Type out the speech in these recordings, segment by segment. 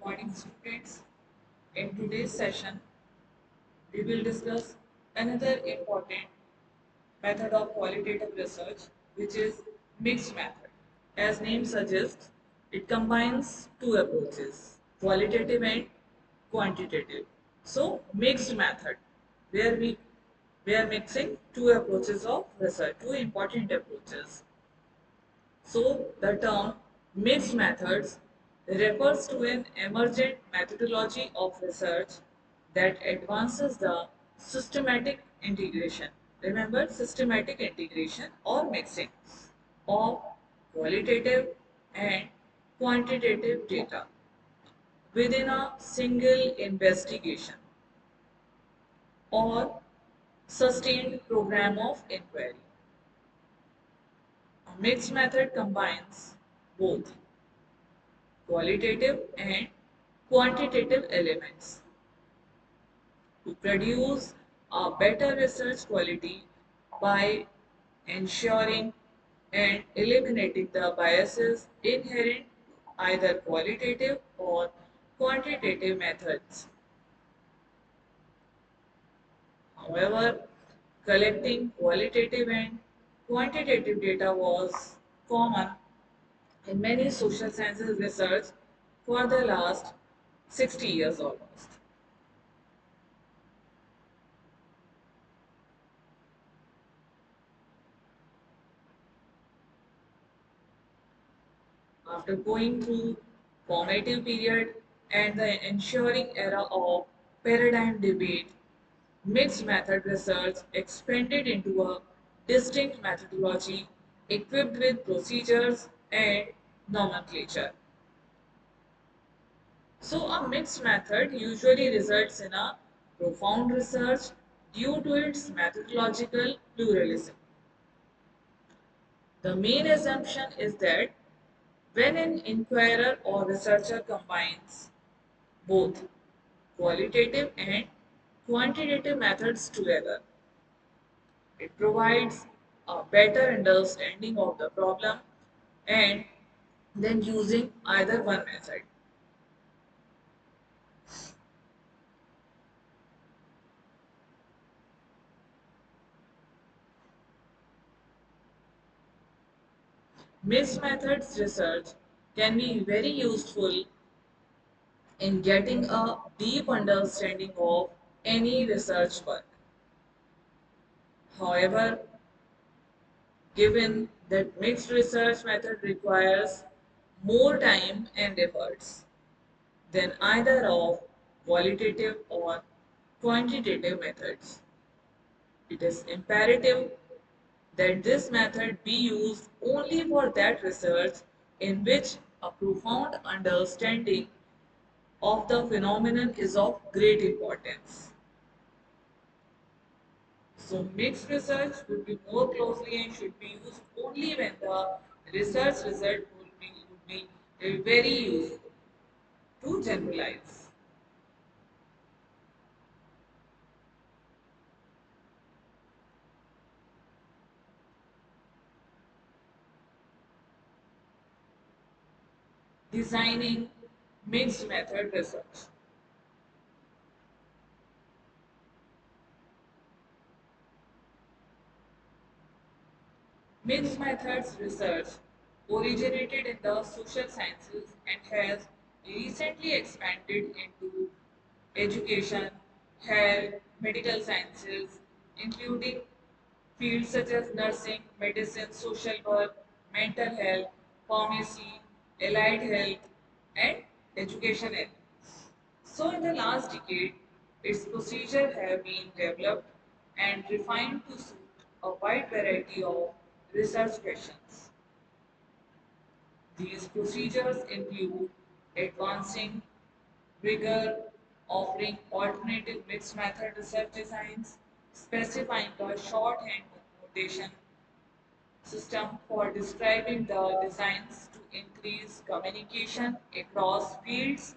Morning, students. In today's session, we will discuss another important method of qualitative research, which is mixed method. As name suggests, it combines two approaches, qualitative and quantitative. So, mixed method, where we are mixing two approaches of research, two important approaches. So, the term mixed methods refers to an emergent methodology of research that advances the systematic integration. Remember, systematic integration or mixing of qualitative and quantitative data within a single investigation or sustained program of inquiry. A mixed method combines both qualitative and quantitative elements to produce a better research quality by ensuring and eliminating the biases inherent to either qualitative or quantitative methods. However, collecting qualitative and quantitative data was common in many social sciences research for the last 60 years almost. After going through formative period and the ensuing era of paradigm debate, mixed method research expanded into a distinct methodology equipped with procedures and nomenclature. So a mixed method usually results in a profound research due to its methodological pluralism. The main assumption is that when an inquirer or researcher combines both qualitative and quantitative methods together, it provides a better understanding of the problem and than using either one method. Mixed methods research can be very useful in getting a deep understanding of any research work. However, given that mixed research method requires more time and efforts than either of qualitative or quantitative methods. It is imperative that this method be used only for that research in which a profound understanding of the phenomenon is of great importance. So mixed research would be more closely and should be used only when the research result would be very useful to generalize. Designing mixed method research. Mixed methods research originated in the social sciences and has recently expanded into education, health, medical sciences, including fields such as nursing, medicine, social work, mental health, pharmacy, allied health, and education. So, in the last decade, its procedures have been developed and refined to suit a wide variety of research questions. These procedures include advancing rigor, offering alternative mixed method research designs, specifying the shorthand notation system for describing the designs to increase communication across fields,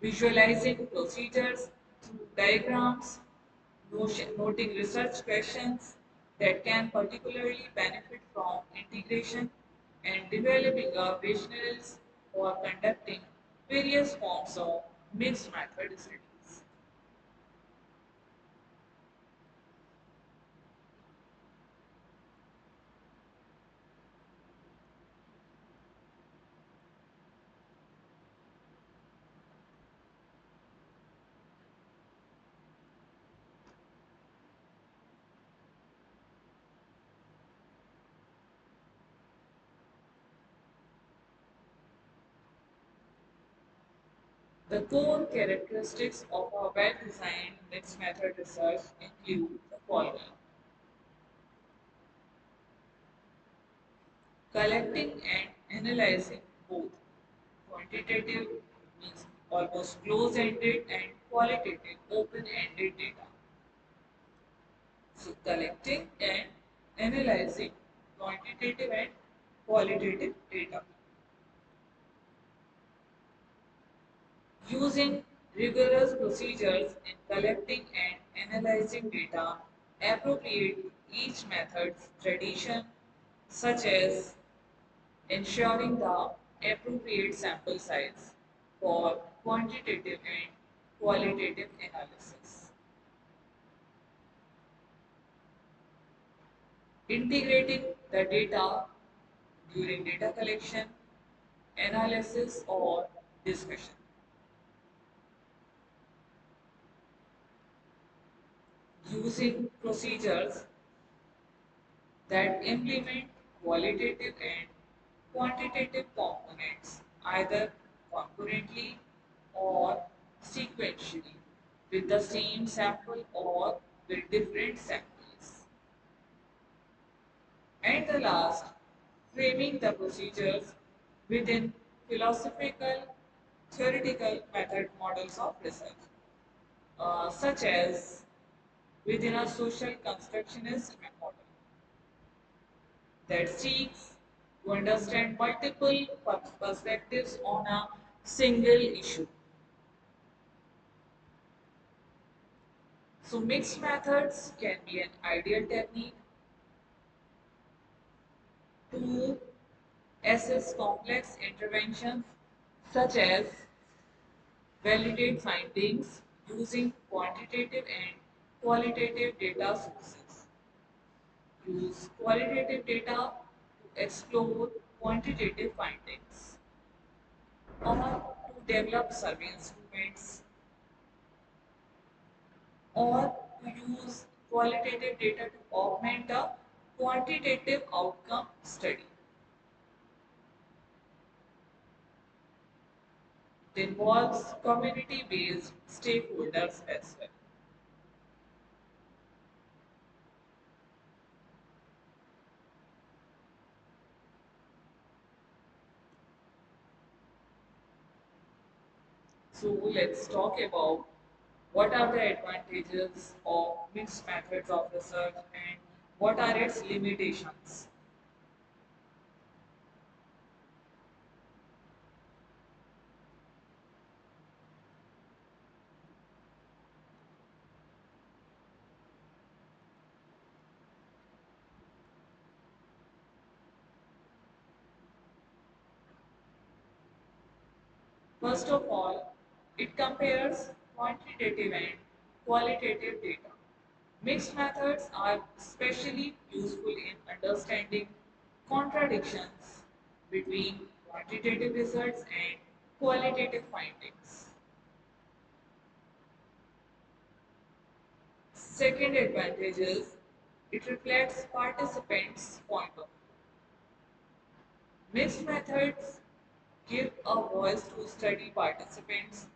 visualizing procedures through diagrams, noting research questions that can particularly benefit from integration, and developing a rationales for conducting various forms of mixed method studies. The core characteristics of a well-designed mixed method research include the following: collecting and analyzing both quantitative, means almost close-ended, and qualitative, open-ended data. So collecting and analyzing quantitative and qualitative data. Using rigorous procedures in collecting and analyzing data appropriate to each method's tradition, such as ensuring the appropriate sample size for quantitative and qualitative analysis. Integrating the data during data collection, analysis, or discussion. Using procedures that implement qualitative and quantitative components either concurrently or sequentially with the same sample or with different samples. And the last, framing the procedures within philosophical, theoretical method models of research, such as within a social constructionist model that seeks to understand multiple perspectives on a single issue. So, mixed methods can be an ideal technique to assess complex interventions, such as validate findings using quantitative and qualitative data sources, use qualitative data to explore quantitative findings, or to develop survey instruments, or to use qualitative data to augment a quantitative outcome study. It involves community-based stakeholders as well. So let's talk about what are the advantages of mixed methods of research and what are its limitations. First of all, it compares quantitative and qualitative data. Mixed methods are especially useful in understanding contradictions between quantitative results and qualitative findings. Second advantage is it reflects participants' point of view. Mixed methods give a voice to study participants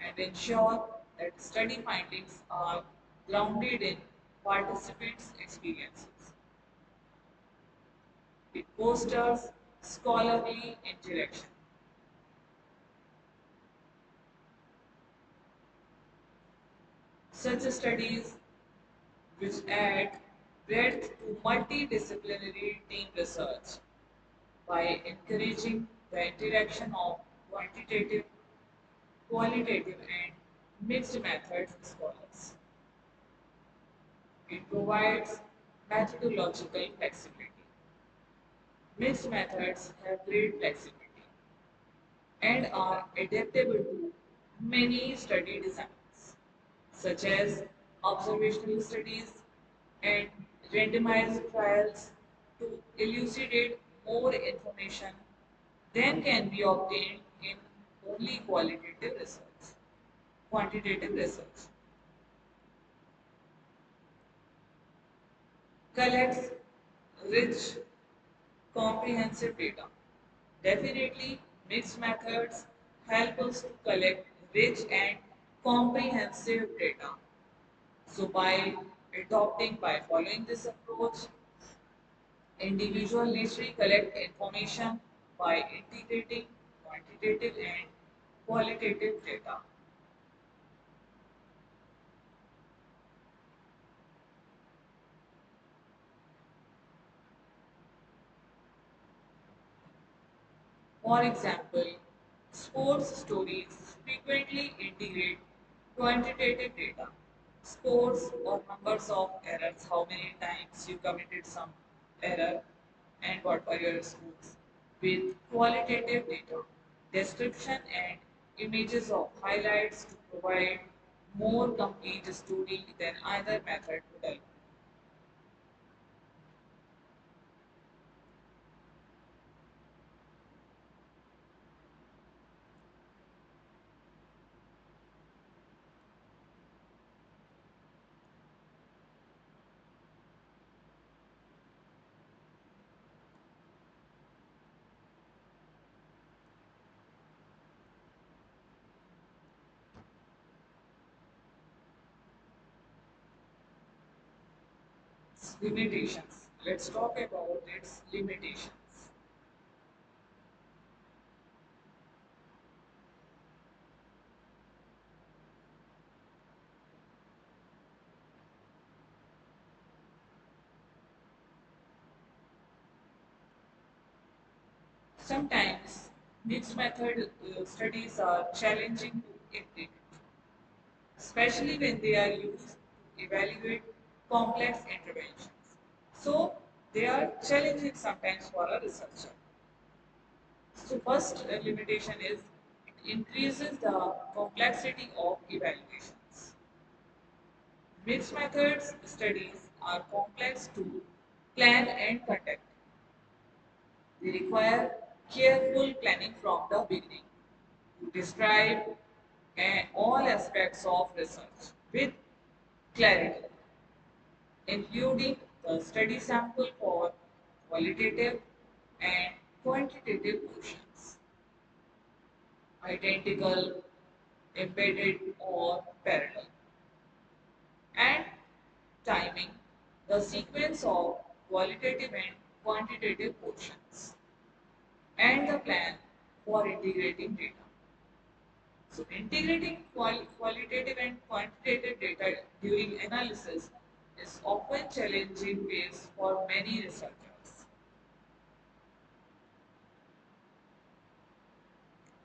and ensure that study findings are grounded in participants' experiences. It fosters scholarly interaction. Such studies which add breadth to multidisciplinary team research by encouraging the interaction of quantitative, qualitative, and mixed methods scholars. It provides methodological flexibility. Mixed methods have great flexibility. and are adaptable to many study designs, such as observational studies and randomized trials to elucidate more information than can be obtained in only quantitative research. Collects rich, comprehensive data. Definitely, mixed methods help us to collect rich and comprehensive data. So, by following this approach, individual naturally collect information by integrating quantitative and qualitative data. For example, sports stories frequently integrate quantitative data. Scores or numbers of errors, how many times you committed some error and what were your scores. With qualitative data, description and images of highlights to provide more complete story than either method could help. Limitations. Let's talk about its limitations. Sometimes mixed method studies are challenging to implement, especially when they are used to evaluate complex interventions. So they are challenging sometimes for a researcher. So first limitation is it increases the complexity of evaluations. Mixed methods studies are complex to plan and conduct. They require careful planning from the beginning to describe all aspects of research with clarity, including the study sample for qualitative and quantitative portions, identical, embedded, or parallel, and timing the sequence of qualitative and quantitative portions, and the plan for integrating data. So integrating qualitative and quantitative data during analysis is often challenging phase for many researchers.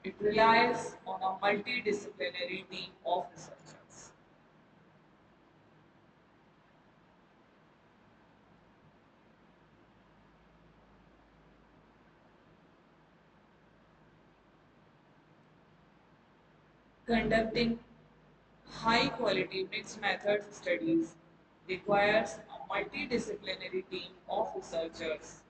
It relies on a multidisciplinary team of researchers. Conducting high quality mixed methods studies requires a multidisciplinary team of researchers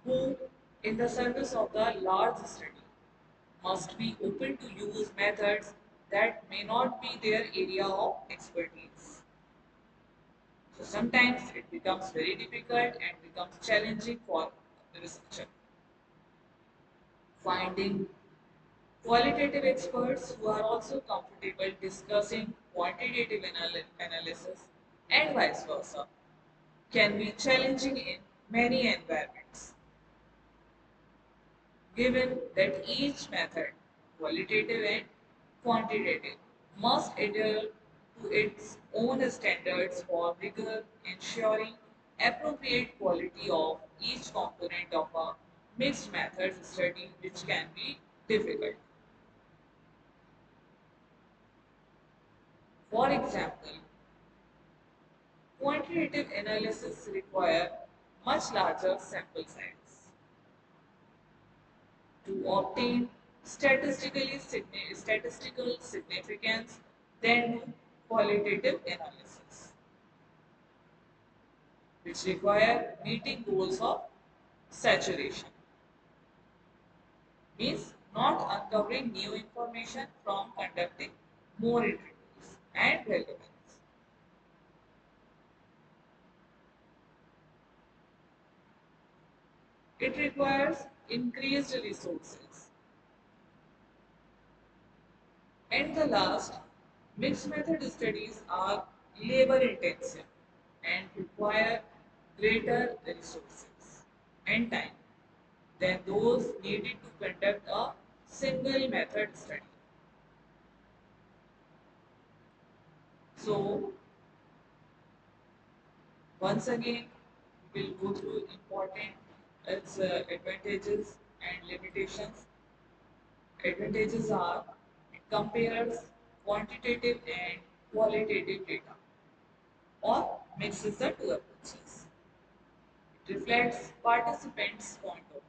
who, in the service of the large study, must be open to use methods that may not be their area of expertise. So sometimes it becomes very difficult and becomes challenging for the researcher. Finding qualitative experts who are also comfortable discussing quantitative analysis and vice versa can be challenging in many environments, given that each method, qualitative and quantitative, must adhere to its own standards for rigor, ensuring appropriate quality of each component of a mixed methods study, which can be difficult. For example, quantitative analysis require much larger sample size. to obtain statistical significance than do qualitative analysis, which require meeting goals of saturation, means not uncovering new information from conducting more interviews and relevance. It requires increased resources. And the last, mixed method studies are labor intensive and require greater resources and time than those needed to conduct a single method study. So, once again, we'll go through important its advantages and limitations. Advantages are it compares quantitative and qualitative data or mixes the two approaches. It reflects participants' point of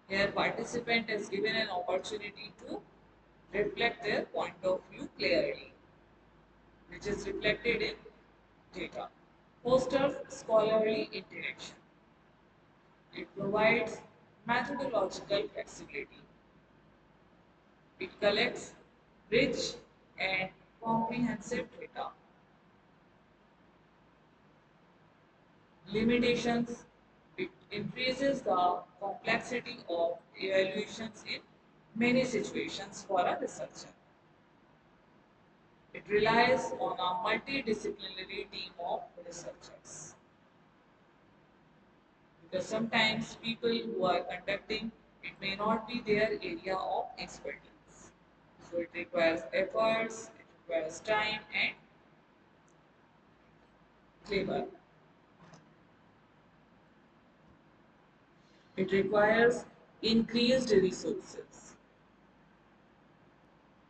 view. Here, participant is given an opportunity to reflect their point of view clearly, which is reflected in data. Fosters scholarly interaction. It provides methodological flexibility. It collects rich and comprehensive data. Limitations, it increases the complexity of evaluations in many situations for a researcher. It relies on a multidisciplinary team of researchers because sometimes people who are conducting it may not be their area of expertise. So it requires efforts, it requires time and labor. It requires increased resources.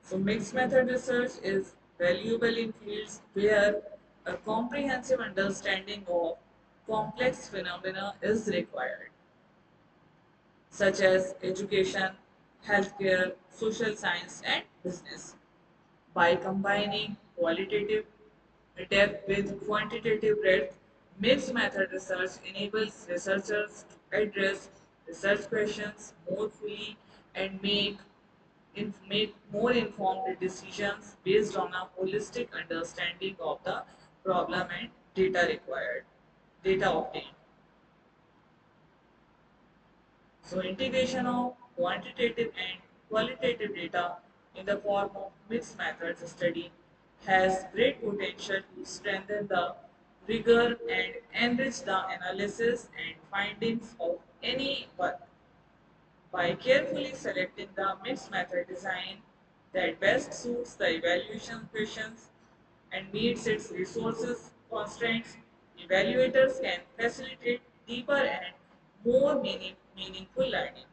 So mixed method research is valuable in fields where a comprehensive understanding of complex phenomena is required, such as education, healthcare, social science, and business. By combining qualitative depth with quantitative breadth, mixed method research enables researchers to address research questions more fully and make more informed decisions based on a holistic understanding of the problem and data obtained. So integration of quantitative and qualitative data in the form of mixed methods study has great potential to strengthen the rigor and enrich the analysis and findings of any work. By carefully selecting the mixed method design that best suits the evaluation questions and meets its resources constraints, evaluators can facilitate deeper and more meaningful learning.